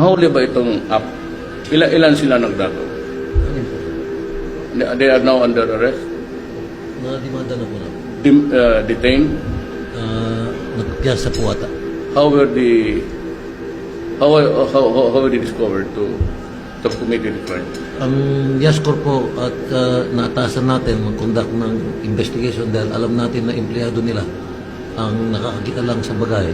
nahuli ba itong app? Ilan sila nagdato? Anin po? They are now under arrest? Nadimanda na po na. Detained? Nagpiyasa po ata. How were they discovered to have committed the crime? Ang YASCOR po at naatasan natin mag-conduct ng investigation dahil alam natin na empleyado nila ang nakakakita lang sa bagay.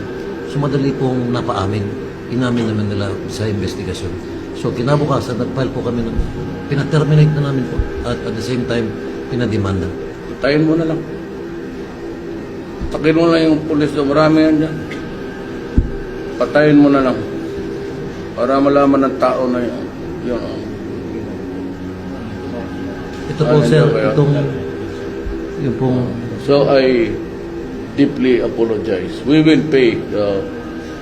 So madali pong napaamin. Inamin naman nila sa investigation. So kinabukasan, nag-file po kami ng pina-terminate na namin po at the same time, pinademanda. Tayin mo na lang. Takin mo na yung pulis doon. Marami yan dyan. Patayin mo na lang. Para malaman ng tao na yun. Yun. Ito po sir, itong yung pong So I deeply apologize. We will pay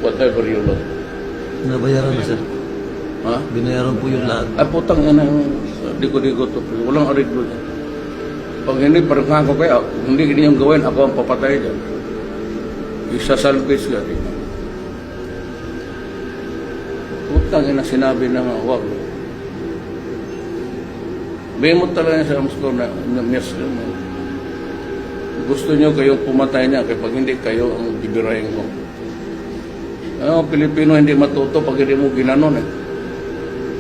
whatever you lost. nabayaran na sir. Ha? Binayaran po yung lahat. Ay putang ina yung digo-digo to. Walang ariglo dyan. Pag hindi, parang ako kaya, hindi ninyong gawin, ako ang papatay dyan. Isasalvage ka. Putang ina, sinabi na nga, wag. Bemot talaga sa Amsco na yes, gusto nyo kayong pumatay niya kapag hindi kayo ang bibirahin mo. Pilipino hindi matuto pag hindi mo ginanon eh.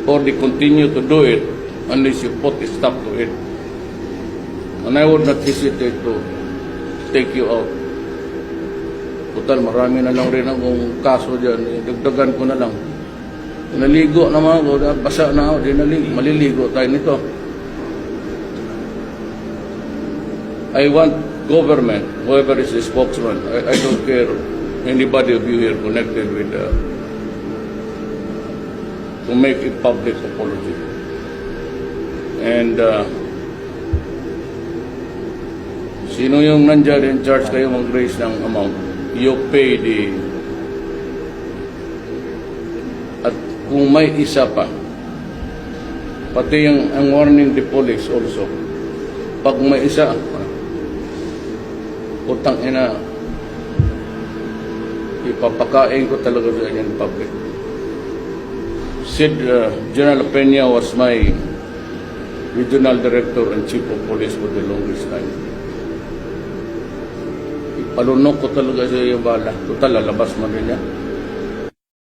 Or they continue to do it unless you put a stop to it. And I would not hesitate to take you out. Total, marami na lang rin akong kaso dyan. Dagdagan ko na lang. Naligo naman ako, basa na ako, maliligo tayo nito. I want government, whoever is the spokesman, I don't care anybody of you here connected with to make a public apology. And sino yung nandiyan in charge kayo mag-raise ng amount, you pay the, at kung may isa pa, pati yung ang warning the police also, pag may isa, utang ina, ipapakain ko talaga sa in public. Sid General Peña was my regional director and chief of police for the longest time. Ipalunok ko talaga sa iyo bala. Total, lalabas man rin niya.